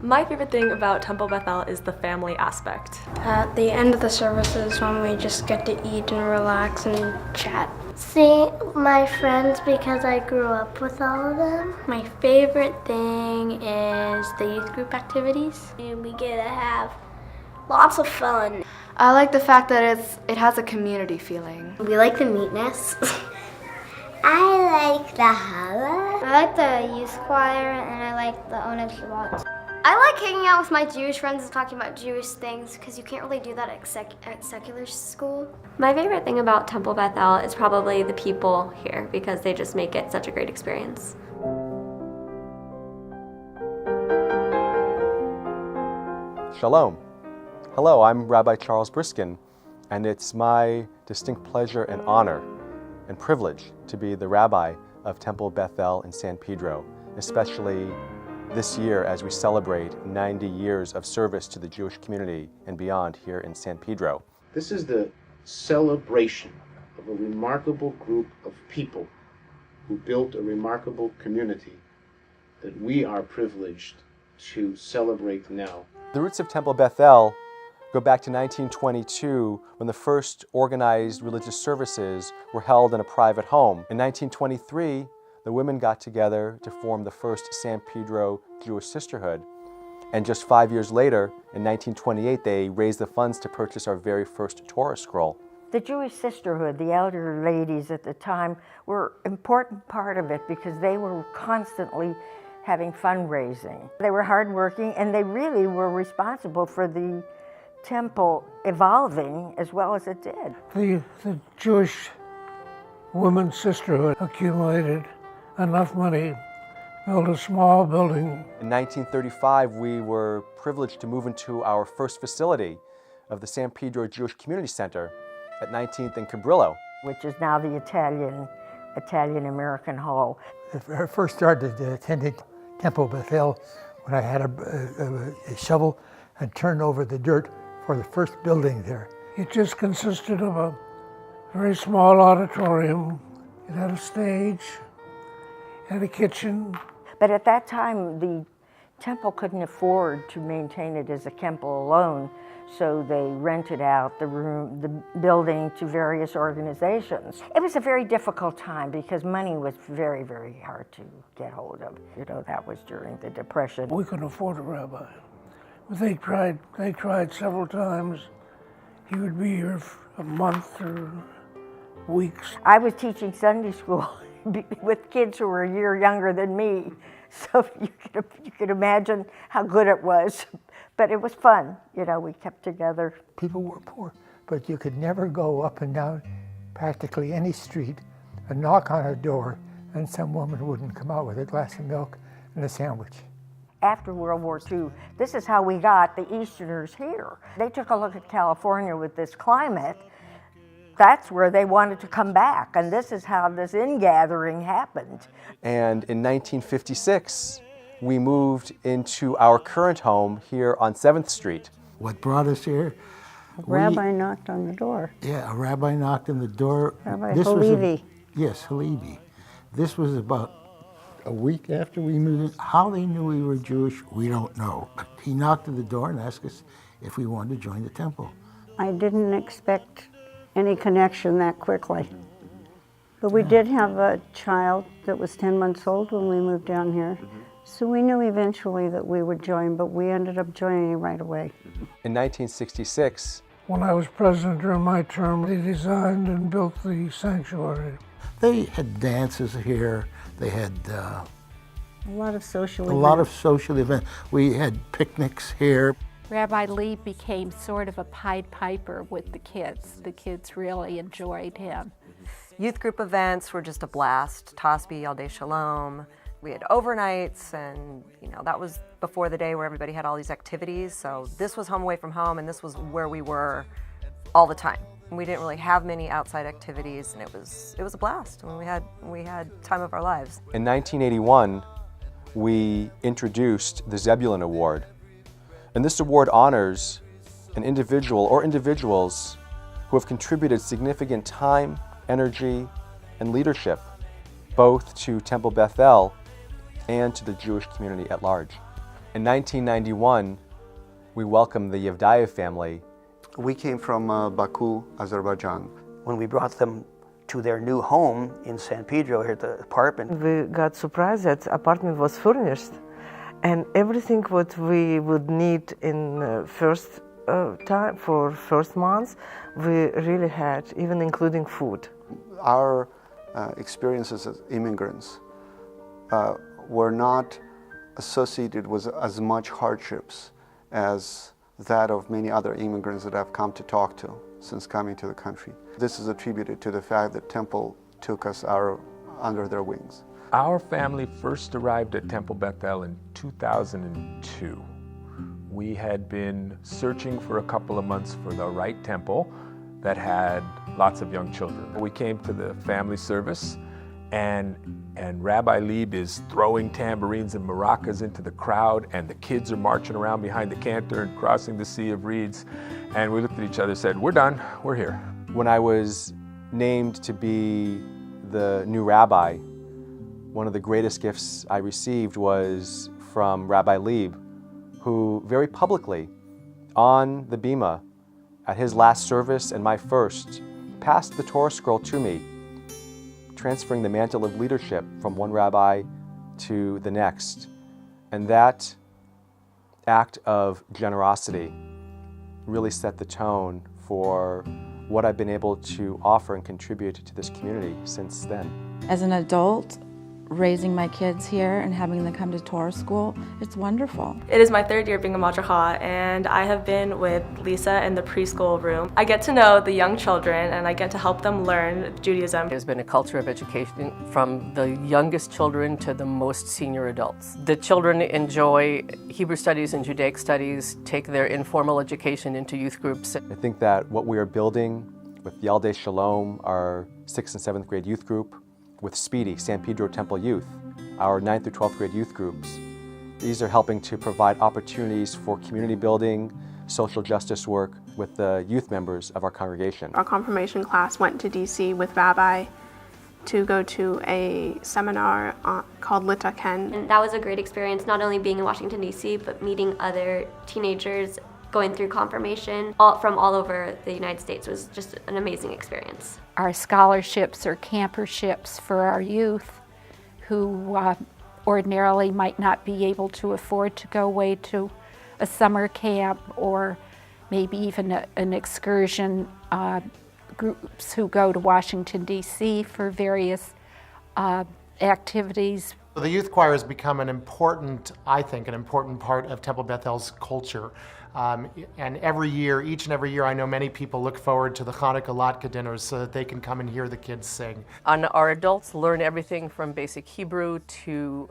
My favorite thing about Temple Bethel is the family aspect. At the end of the services when we just get to eat and relax and chat. Seeing my friends because I grew up with all of them. My favorite thing is the youth group activities. And we get to have lots of fun. I like the fact that it has a community feeling. We like the neatness. I like the holla. I like the youth choir and I like the Oneg Shabbat. I like hanging out with my Jewish friends and talking about Jewish things because you can't really do that at secular school. My favorite thing about Temple Bethel is probably the people here because they just make it such a great experience. Shalom. Hello, I'm Rabbi Charles Briskin, and it's my distinct pleasure and honor and privilege to be the rabbi of Temple Bethel in San Pedro, especially this year as we celebrate 90 years of service to the Jewish community and beyond here in San Pedro. This is the celebration of a remarkable group of people who built a remarkable community that we are privileged to celebrate now. The roots of Temple Bethel go back to 1922 when the first organized religious services were held in a private home. In 1923, the women got together to form the first San Pedro Jewish Sisterhood. And just 5 years later, in 1928, they raised the funds to purchase our very first Torah scroll. The Jewish Sisterhood, the elder ladies at the time, were an important part of it because they were constantly having fundraising. They were hardworking and they really were responsible for the temple evolving as well as it did. The Jewish Women's Sisterhood accumulated enough money, built a small building. In 1935, we were privileged to move into our first facility of the San Pedro Jewish Community Center at 19th and Cabrillo, which is now the Italian-American Hall. I first started attending Temple Bethel when I had a shovel and turned over the dirt for the first building there. It just consisted of a very small auditorium. It had a stage, had a kitchen. But at that time, the temple couldn't afford to maintain it as a temple alone, so they rented out the building to various organizations. It was a very difficult time because money was very, very hard to get hold of. You know, that was during the Depression. We couldn't afford a rabbi. But they tried several times. He would be here for a month or weeks. I was teaching Sunday school with kids who were a year younger than me, so you could imagine how good it was. But it was fun, you know, we kept together. People were poor, but you could never go up and down practically any street and knock on a door and some woman wouldn't come out with a glass of milk and a sandwich. After World War II, this is how we got the Easterners here. They took a look at California with this climate. That's where they wanted to come back, and this is how this ingathering happened. And in 1956, we moved into our current home here on 7th Street. What brought us here? A rabbi knocked on the door. Yeah, a rabbi knocked on the door. Rabbi Halevi. Yes, Halevi. This was about a week after we moved in. How they knew we were Jewish, we don't know. But he knocked on the door and asked us if we wanted to join the temple. I didn't expect any connection that quickly. But we did have a child that was 10 months old when we moved down here. So we knew eventually that we would join, but we ended up joining right away. In 1966, when I was president during my term, they designed and built the sanctuary. They had dances here. They had a lot of social events. We had picnics here. Rabbi Lee became sort of a Pied Piper with the kids. The kids really enjoyed him. Youth group events were just a blast. Tasbi, Yaldei Shalom. We had overnights, and that was before the day where everybody had all these activities. So this was home away from home, and this was where we were all the time. We didn't really have many outside activities, and it was a blast. I mean, we had time of our lives. In 1981, we introduced the Zebulun Award, and this award honors an individual or individuals who have contributed significant time, energy, and leadership, both to Temple Bethel and to the Jewish community at large. In 1991, we welcomed the Yevdayev family. We came from Baku, Azerbaijan. When we brought them to their new home in San Pedro, here at the apartment, we got surprised that the apartment was furnished, and everything what we would need in first time for first months, we really had, even including food. Our experiences as immigrants were not associated with as much hardships as that of many other immigrants that I've come to talk to since coming to the country. This is attributed to the fact that Temple took us under their wings. Our family first arrived at Temple Beth El in 2002. We had been searching for a couple of months for the right temple that had lots of young children. We came to the family service, and Rabbi Lieb is throwing tambourines and maracas into the crowd, and the kids are marching around behind the cantor and crossing the sea of reeds. And we looked at each other and said, we're done, we're here. When I was named to be the new rabbi, one of the greatest gifts I received was from Rabbi Lieb, who very publicly, on the bima, at his last service and my first, passed the Torah scroll to me, transferring the mantle of leadership from one rabbi to the next. And that act of generosity really set the tone for what I've been able to offer and contribute to this community since then. As an adult, raising my kids here and having them come to Torah school, it's wonderful. It is my third year being a madracha, and I have been with Lisa in the preschool room. I get to know the young children and I get to help them learn Judaism. There's been a culture of education from the youngest children to the most senior adults. The children enjoy Hebrew studies and Judaic studies, take their informal education into youth groups. I think that what we are building with Yaldei Shalom, our 6th and 7th grade youth group, with Speedy, San Pedro Temple Youth, our 9th through 12th grade youth groups. These are helping to provide opportunities for community building, social justice work with the youth members of our congregation. Our confirmation class went to DC with Rabbi to go to a seminar called Lita Ken. And that was a great experience, not only being in Washington, D.C., but meeting other teenagers going through confirmation from all over the United States. Was just an amazing experience. Our scholarships or camperships for our youth who ordinarily might not be able to afford to go away to a summer camp or maybe even an excursion, groups who go to Washington, D.C. for various activities. The youth choir has become an important, I think, an important part of Temple Beth El's culture. And every year, each and every year, I know many people look forward to the Hanukkah Latke dinners so that they can come and hear the kids sing. And our adults learn everything from basic Hebrew to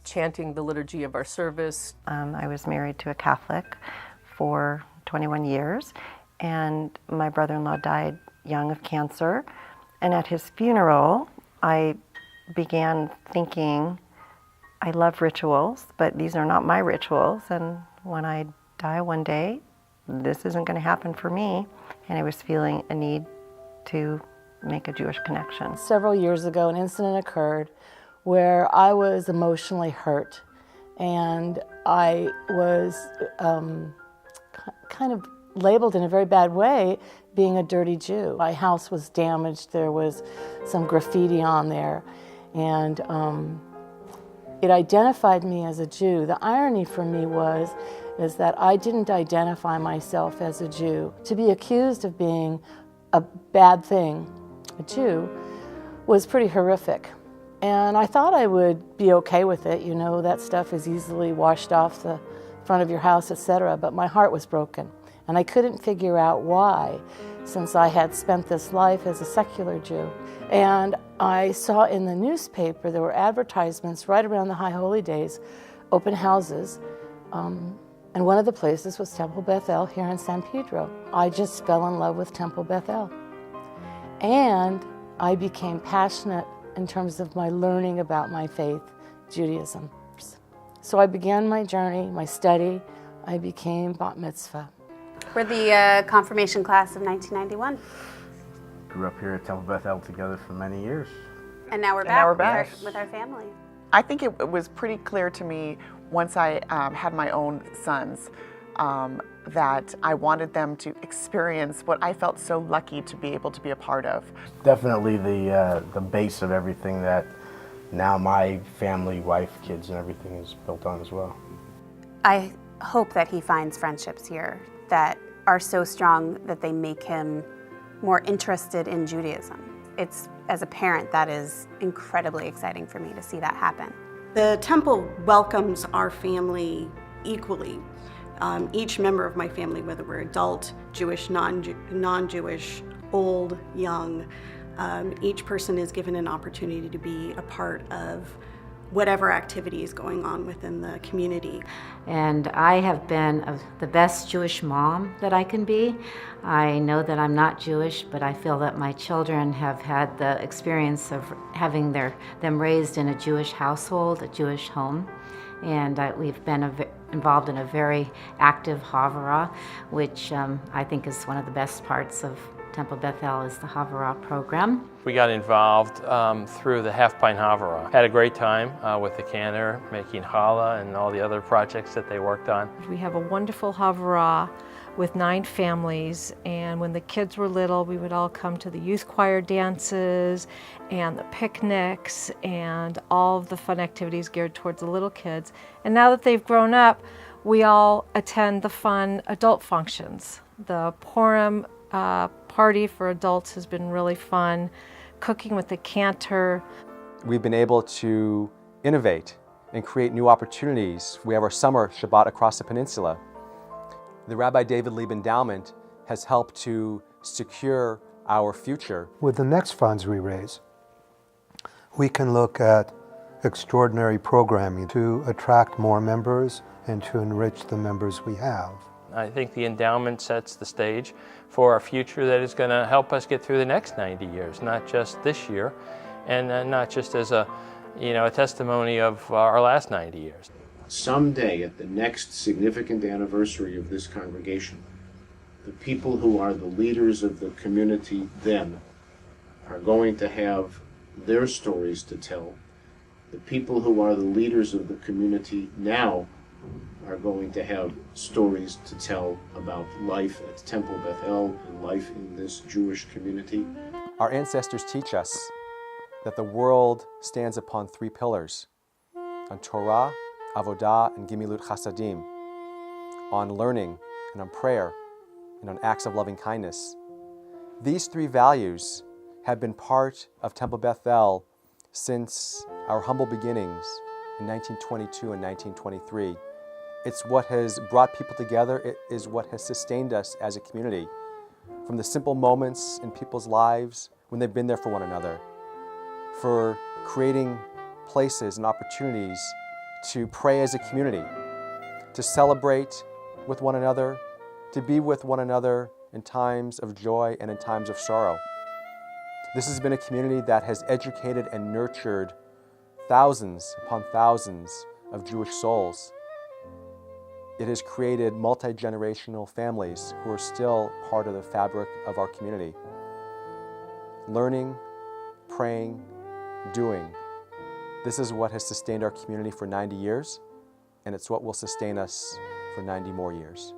chanting the liturgy of our service. I was married to a Catholic for 21 years, and my brother-in-law died young of cancer. And at his funeral, I began thinking, I love rituals, but these are not my rituals, and when I die one day, this isn't going to happen for me. And I was feeling a need to make a Jewish connection. Several years ago, an incident occurred where I was emotionally hurt, and I was kind of labeled in a very bad way being a dirty Jew. My house was damaged, there was some graffiti on there, and it identified me as a Jew. The irony for me is that I didn't identify myself as a Jew. To be accused of being a bad thing, a Jew, was pretty horrific. And I thought I would be okay with it. You know, that stuff is easily washed off the front of your house, etc. But my heart was broken. And I couldn't figure out why, since I had spent this life as a secular Jew. And I saw in the newspaper there were advertisements right around the High Holy Days, open houses, and one of the places was Temple Beth El here in San Pedro. I just fell in love with Temple Beth El. And I became passionate in terms of my learning about my faith, Judaism. So I began my journey, my study. I became bat mitzvah. We're the confirmation class of 1991. Grew up here at Temple Beth El together for many years. And now we're back, with our family. I think it was pretty clear to me once I had my own sons, that I wanted them to experience what I felt so lucky to be able to be a part of. Definitely the base of everything that now my family, wife, kids, and everything is built on as well. I hope that he finds friendships here that are so strong that they make him more interested in Judaism. It's, as a parent, that is incredibly exciting for me to see that happen. The temple welcomes our family equally. Each member of my family, whether we're adult, Jewish, non-Jewish, old, young, each person is given an opportunity to be a part of whatever activity is going on within the community. And I have been the best Jewish mom that I can be. I know that I'm not Jewish, but I feel that my children have had the experience of having them raised in a Jewish household, a Jewish home. And we've been involved in a very active Havurah, which I think is one of the best parts of Temple Beth El is the Havurah program. We got involved through the Half Pint Havurah. Had a great time with the cantor, making challah and all the other projects that they worked on. We have a wonderful Havurah with 9 families, and when the kids were little, we would all come to the youth choir dances and the picnics and all of the fun activities geared towards the little kids. And now that they've grown up, we all attend the fun adult functions. The Purim party for adults has been really fun. Cooking with the cantor. We've been able to innovate and create new opportunities. We have our summer Shabbat across the peninsula. The Rabbi David Lieb Endowment has helped to secure our future. With the next funds we raise, we can look at extraordinary programming to attract more members and to enrich the members we have. I think the endowment sets the stage for a future that is going to help us get through the next 90 years, not just this year, and not just as a testimony of our last 90 years. Someday, at the next significant anniversary of this congregation, the people who are the leaders of the community then are going to have their stories to tell. The people who are the leaders of the community now are going to have stories to tell about life at Temple Beth El and life in this Jewish community. Our ancestors teach us that the world stands upon 3 pillars: on Torah, Avodah, and Gimilut Chasadim, on learning and on prayer and on acts of loving kindness. These 3 values have been part of Temple Beth El since our humble beginnings in 1922 and 1923. It's what has brought people together. It is what has sustained us as a community. From the simple moments in people's lives when they've been there for one another, for creating places and opportunities to pray as a community, to celebrate with one another, to be with one another in times of joy and in times of sorrow. This has been a community that has educated and nurtured thousands upon thousands of Jewish souls. It has created multi-generational families who are still part of the fabric of our community. Learning, praying, doing. This is what has sustained our community for 90 years, and it's what will sustain us for 90 more years.